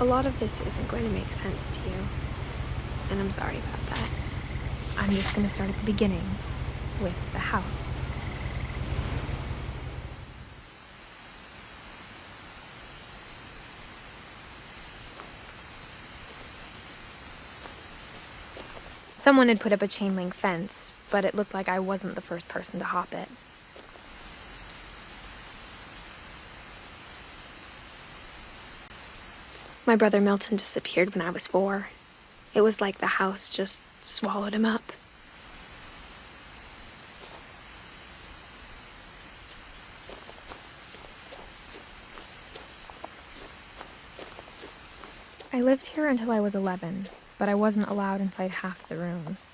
A lot of this isn't going to make sense to you, and I'm sorry about that. I'm just going to start at the beginning, with the house. Someone had put up a chain link fence, but it looked like I wasn't the first person to hop it. My brother Milton disappeared when I was 4. It was like the house just swallowed him up. I lived here until I was 11, but I wasn't allowed inside half the rooms.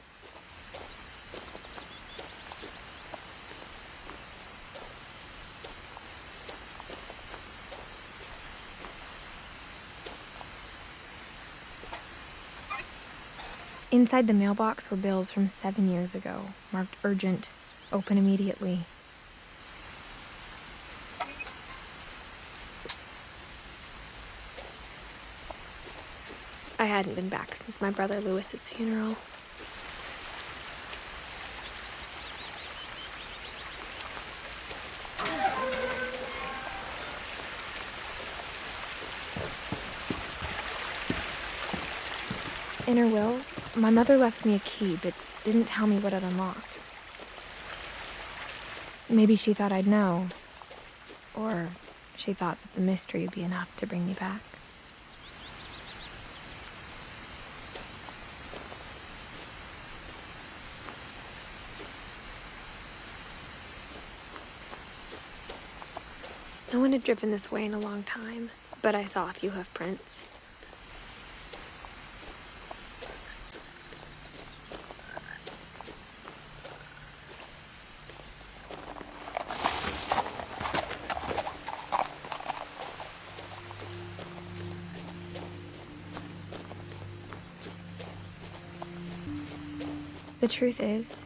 Inside the mailbox were bills from 7 years ago, marked urgent, open immediately. I hadn't been back since my brother Lewis's funeral. In her will, my mother left me a key, but didn't tell me what it unlocked. Maybe she thought I'd know, or she thought that the mystery would be enough to bring me back. No one had driven this way in a long time, but I saw a few hoof prints. The truth is,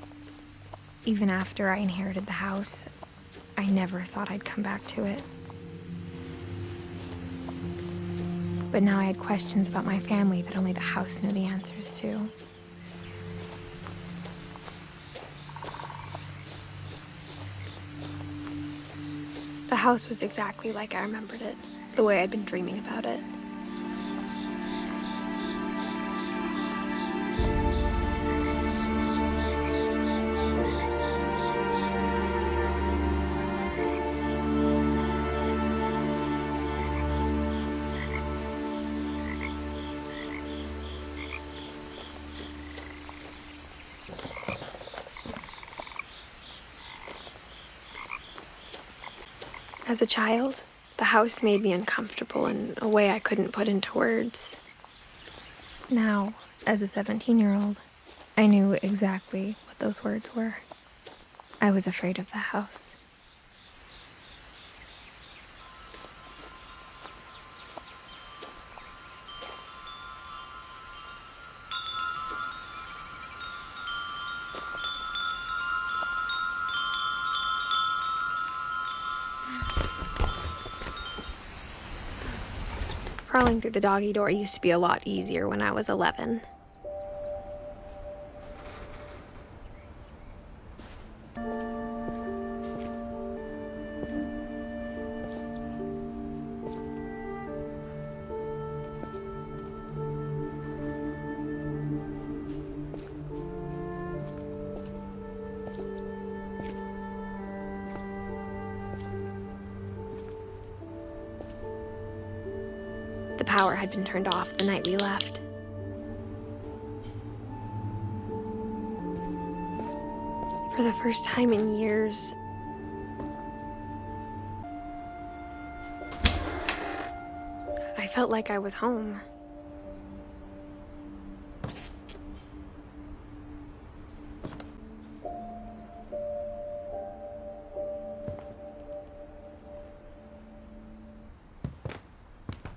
even after I inherited the house, I never thought I'd come back to it. But now I had questions about my family that only the house knew the answers to. The house was exactly like I remembered it, the way I'd been dreaming about it. As a child, the house made me uncomfortable in a way I couldn't put into words. Now, as a 17-year-old, I knew exactly what those words were. I was afraid of the house. Crawling through the doggy door used to be a lot easier when I was 11. The power had been turned off the night we left. For the first time in years, I felt like I was home.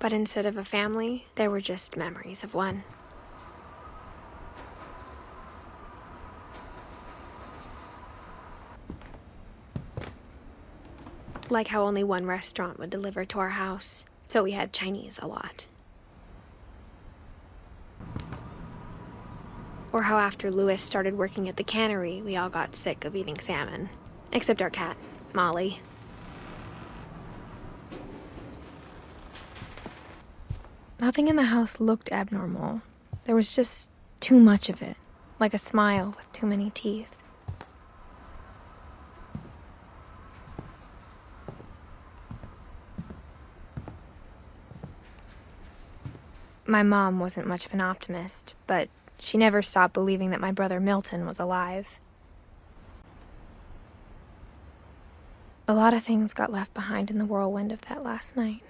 But instead of a family, there were just memories of one. Like how only one restaurant would deliver to our house, so we had Chinese a lot. Or how after Louis started working at the cannery, we all got sick of eating salmon. Except our cat, Molly. Nothing in the house looked abnormal. There was just too much of it, like a smile with too many teeth. My mom wasn't much of an optimist, but she never stopped believing that my brother Milton was alive. A lot of things got left behind in the whirlwind of that last night.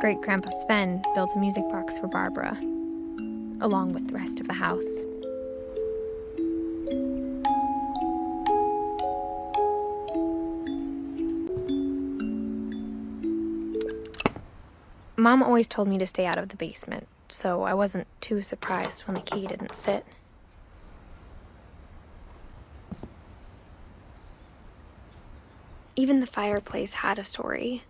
Great-Grandpa Sven built a music box for Barbara, along with the rest of the house. Mom always told me to stay out of the basement, so I wasn't too surprised when the key didn't fit. Even the fireplace had a story.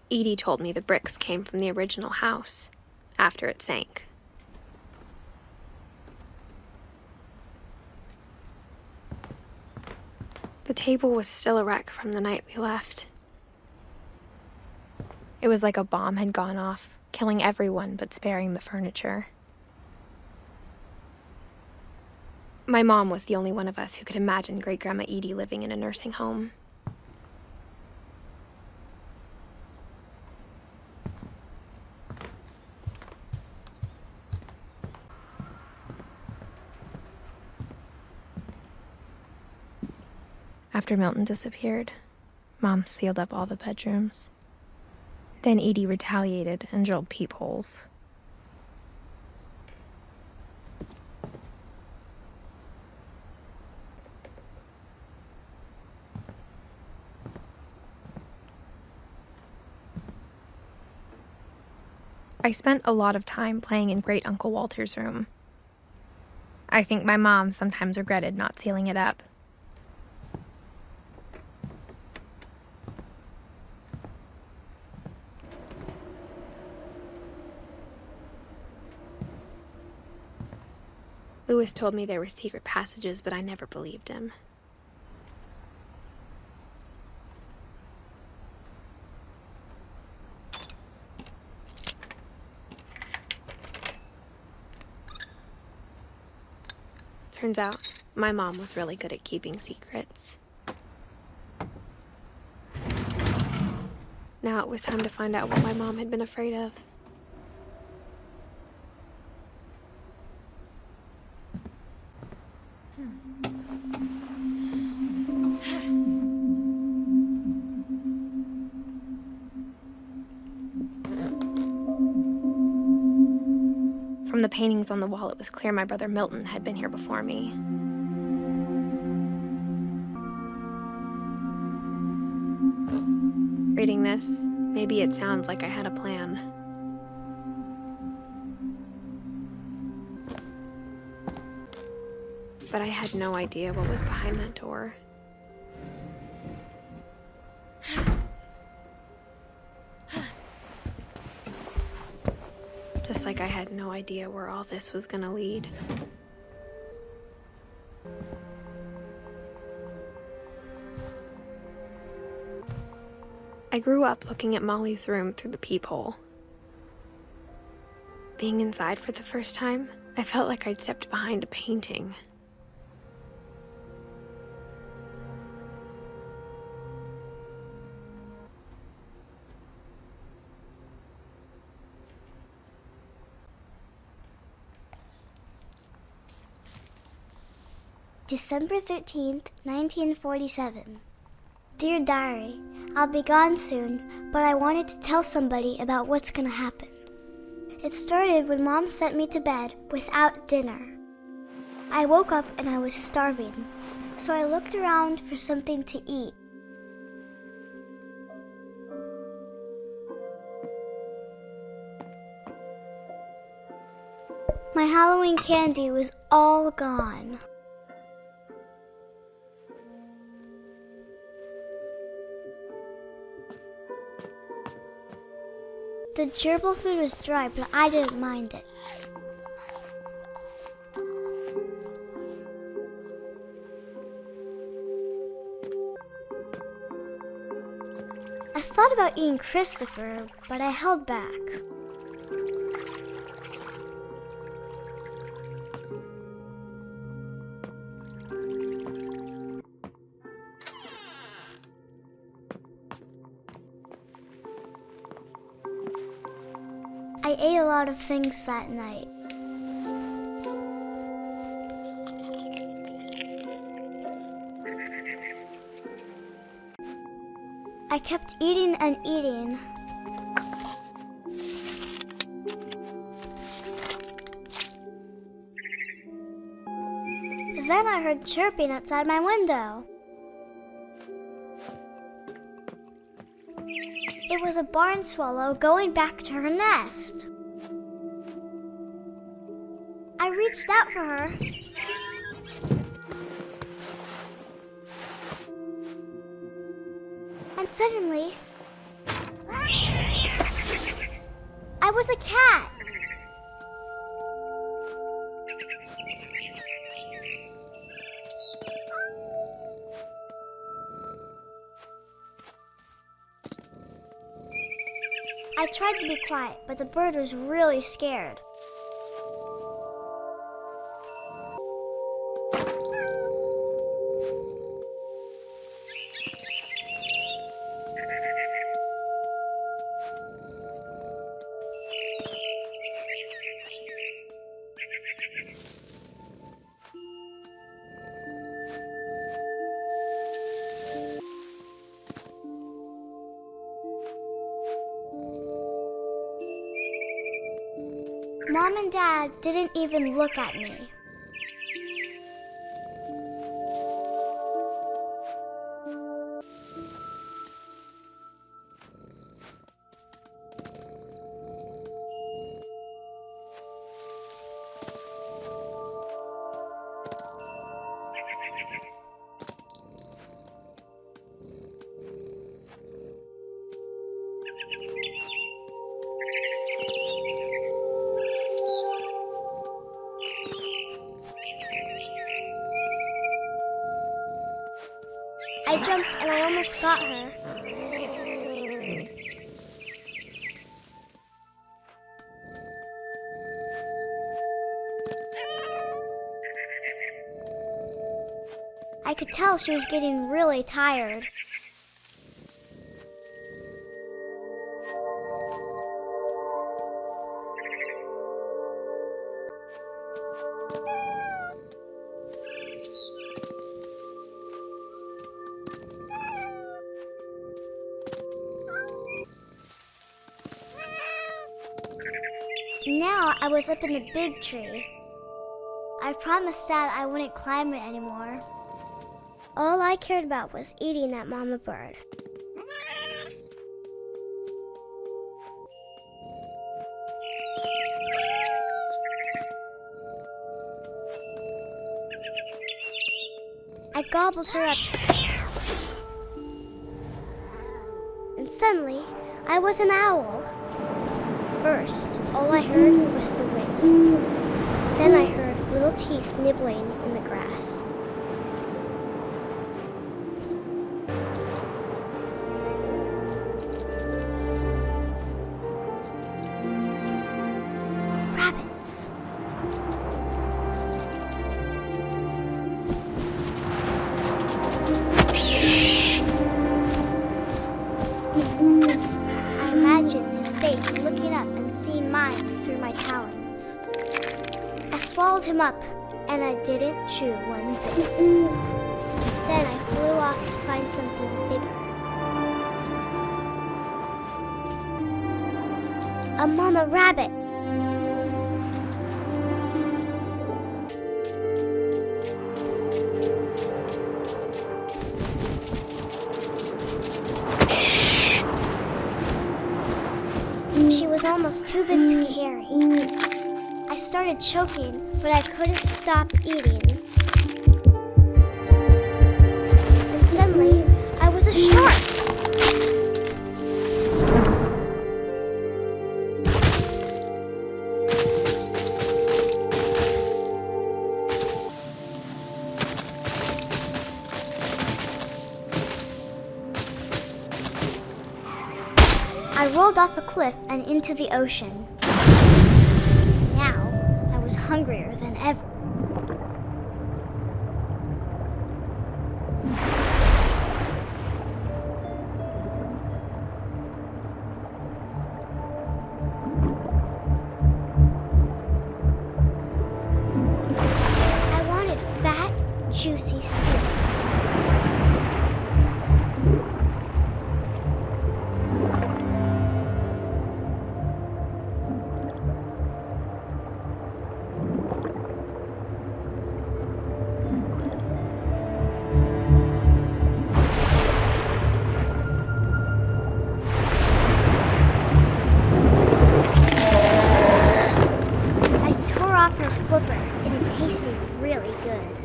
Edie told me the bricks came from the original house, after it sank. The table was still a wreck from the night we left. It was like a bomb had gone off, killing everyone but sparing the furniture. My mom was the only one of us who could imagine Great-Grandma Edie living in a nursing home. After Milton disappeared, Mom sealed up all the bedrooms. Then Edie retaliated and drilled peepholes. I spent a lot of time playing in Great Uncle Walter's room. I think my mom sometimes regretted not sealing it up. Louis told me there were secret passages, but I never believed him. Turns out, my mom was really good at keeping secrets. Now it was time to find out what my mom had been afraid of. From the paintings on the wall, it was clear my brother Milton had been here before me. Reading this, maybe it sounds like I had a plan. But I had no idea what was behind that door. Just like I had no idea where all this was gonna lead. I grew up looking at Molly's room through the peephole. Being inside for the first time, I felt like I'd stepped behind a painting. December 13th, 1947. Dear Diary, I'll be gone soon, but I wanted to tell somebody about what's gonna happen. It started when Mom sent me to bed without dinner. I woke up and I was starving, so I looked around for something to eat. My Halloween candy was all gone. The gerbil food was dry, but I didn't mind it. I thought about eating Christopher, but I held back. I ate a lot of things that night. I kept eating and eating. Then I heard chirping outside my window. It was a barn swallow going back to her nest. I reached out for her. And suddenly, I was a cat. I tried to be quiet, but the bird was really scared. Mom and Dad didn't even look at me. I jumped and I almost got her. I could tell she was getting really tired. Now I was up in the big tree. I promised Dad I wouldn't climb it anymore. All I cared about was eating that mama bird. I gobbled her up. And suddenly, I was an owl. First, all I heard was the wind. Then I heard little teeth nibbling in the grass. Rabbits. I imagined his face looking up and seeing mine through my talons. I swallowed him up, and I didn't chew one bit. Then I flew off to find something bigger. A mama rabbit. She was almost too big to carry. I started choking, but I couldn't stop eating. And suddenly, I was a shark. I rolled off a cliff and into the ocean. Now, I was hungrier than ever. I wanted fat, juicy seals. Tasted really good.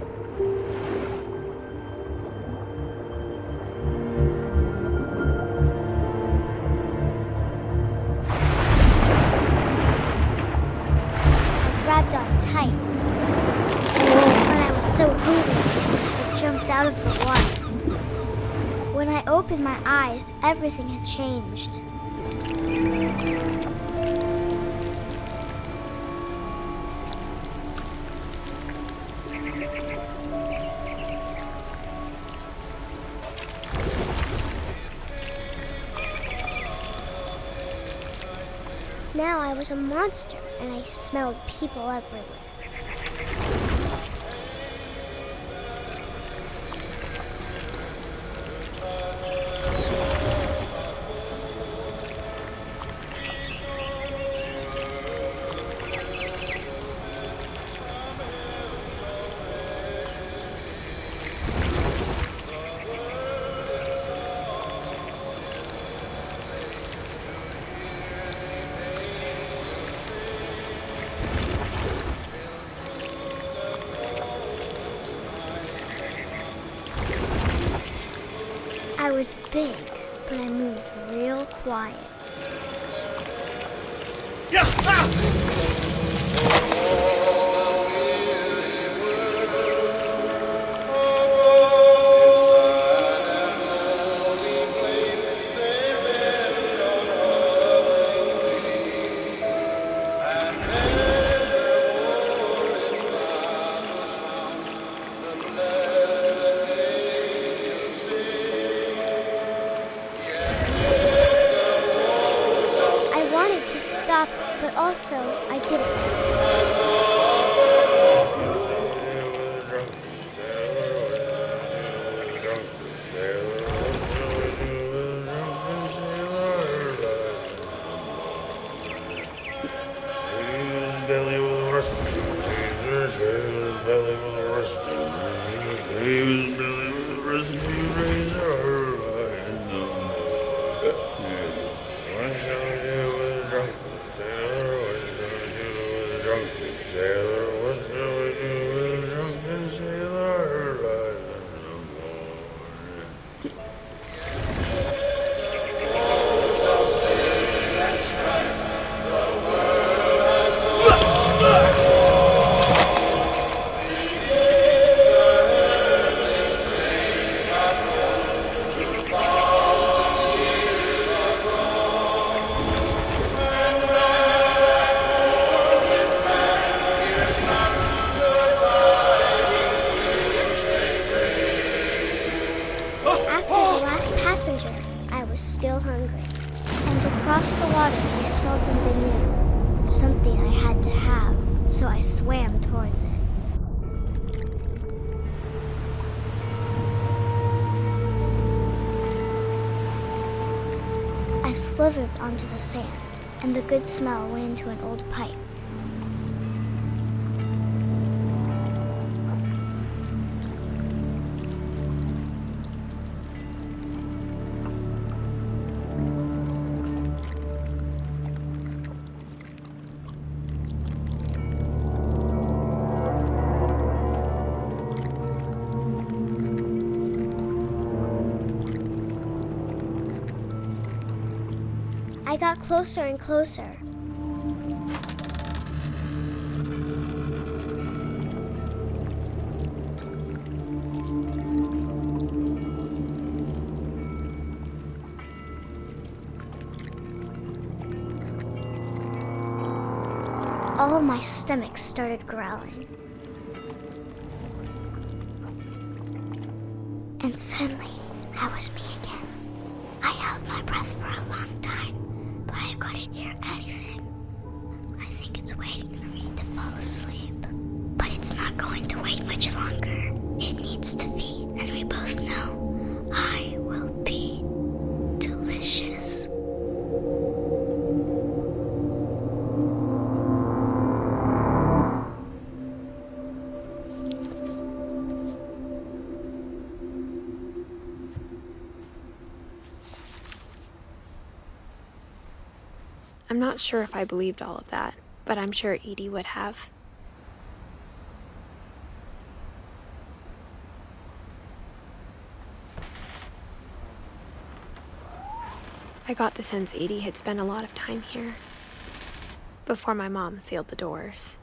I grabbed on tight. When I was so hungry, I jumped out of the water. When I opened my eyes, everything had changed. Now I was a monster, and I smelled people everywhere. I was big, but I moved real quiet. But also, I didn't. Passenger, I was still hungry, and across the water I smelled something new, something I had to have, so I swam towards it. I slithered onto the sand, and the good smell went into an old pipe. I got closer and closer. All of my stomach started growling. And suddenly, I was me again. I held my breath for a long time, but I couldn't hear anything. I think it's waiting for me to fall asleep. But it's not going to wait much longer. It needs to feed, and we both know I will be delicious. I'm not sure if I believed all of that, but I'm sure Edie would have. I got the sense Edie had spent a lot of time here, before my mom sealed the doors.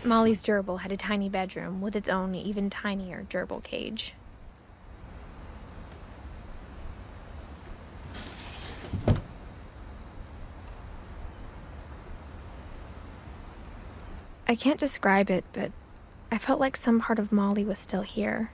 Molly's gerbil had a tiny bedroom with its own even tinier gerbil cage. I can't describe it, but I felt like some part of Molly was still here.